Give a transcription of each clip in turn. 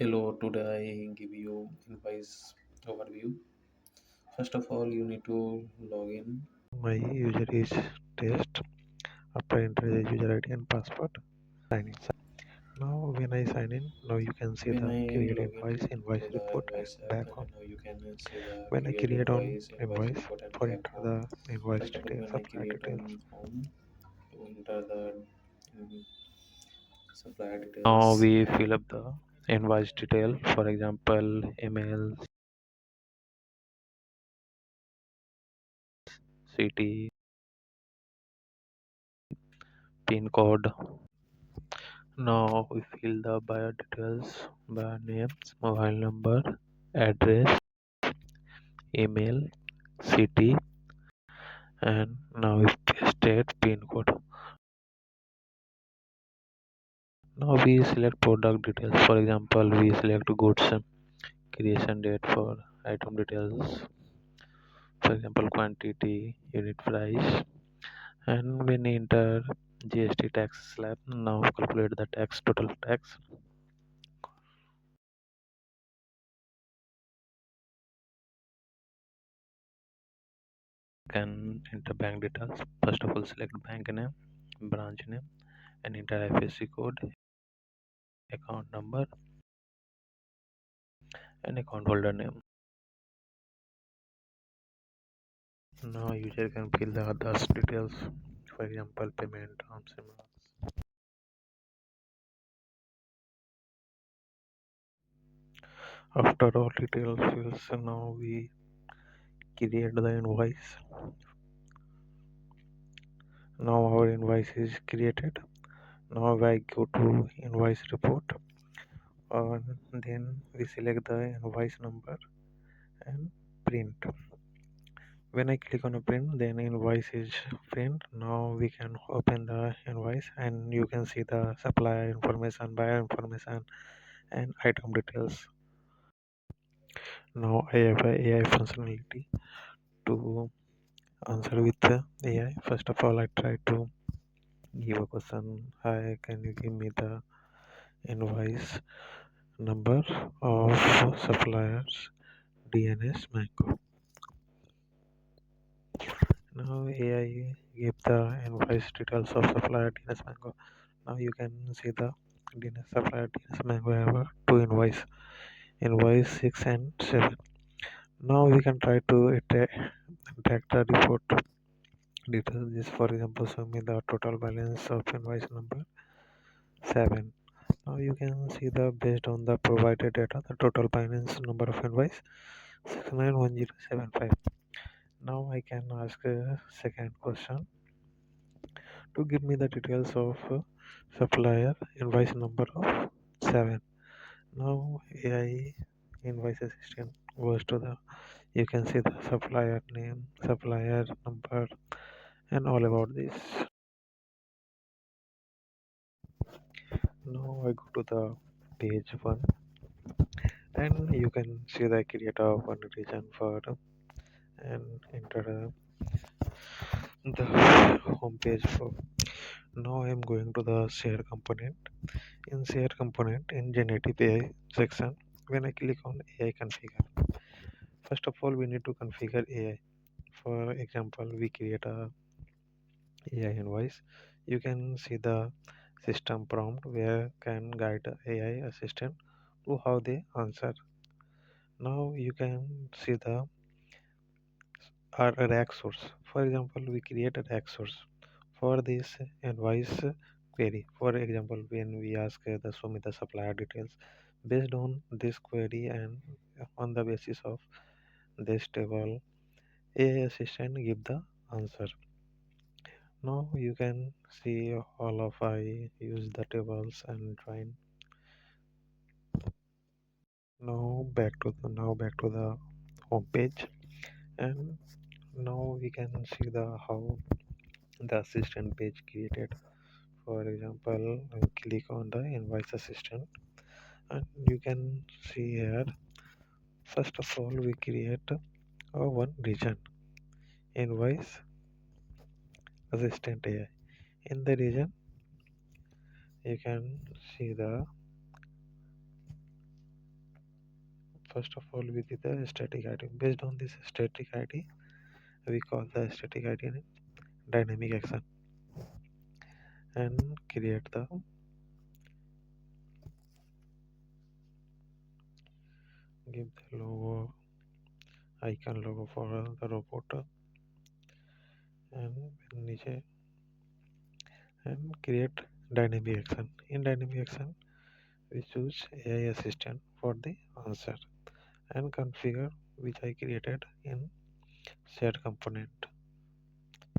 Hello, today I give you invoice overview. First of all, you need to log in. My user is test. After enter the user ID and password, sign in. Now when I sign in, now you can see When the I create log invoice, in invoice to the report and invoice app, back and home. now you can see the When I create create on invoice invoice, report and for back enter home. the invoice First of all, details, when I supplier create details. on home, to enter the mm, supplier Now details we fill and up the invoice detail, for example, email, city, pin code. Now we fill the buyer details, buyer names, mobile number, address, email, city, and now we paste pin code. Now we select product details. For example, we select goods creation date for item details. For example, quantity, unit price, and when enter GST tax slab. Now calculate the tax total tax. Can enter bank details. First of all, select bank name, branch name, and enter IFSC code, account number, and account holder name. Now user can fill the others details. For example, payment terms and after all details fills, now we create the invoice. Now our invoice is created. Now I go to invoice report, and then we select the invoice number and print. When I click on a print, then invoice is print. Now we can open the invoice and you can see the supplier information, buyer information, and item details. Now I have a AI functionality to answer with the AI. First of all, I try to give a question. Hi, can you give me the invoice number of suppliers DNS Mango? Now AI give the invoice details of supplier DNS Mango. Now you can see the DNS supplier DNS Mango have two invoice 6 and 7. Now we can try to track the report details. This for example show me the total balance of invoice number 7. Now you can see the based on the provided data the total balance number of invoice 691075. Now I can ask a second question to give me the details of supplier invoice number of 7. Now AI invoice assistant goes to the you can see the supplier name, supplier number, and all about this. Now I go to the page 1 and you can see the creator of one region for and enter the home page for. Now I am going to the share component. In share component in generative AI section, when I click on AI configure, first of all we need to configure AI. For example, we create a AI invoice. You can see the system prompt where can guide the AI assistant to how they answer. Now you can see the our rack source. For example, we create a rack source for this invoice query. For example, when we ask the show me the supplier details, based on this query and on the basis of this table, AI assistant give the answer. Now you can see all of I use the tables and join. Now back to the home page, and now we can see the how the assistant page created. For example, I click on the invoice assistant and you can see here first of all we create a one region invoice assistant AI. In the region you can see the first of all we did the static id. Based on this static id, we call the static id name dynamic action and create the give the logo icon logo for the robot and niche and create dynamic action. In dynamic action, we choose AI assistant for the answer and configure which I created in shared component.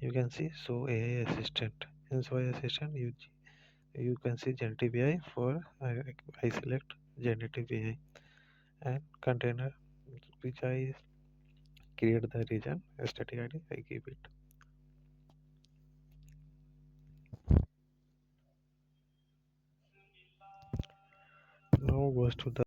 You can see show AI assistant. In show AI assistant, you can see generative AI for I select generative AI and container which I create the region static ID I give it. Now goes to the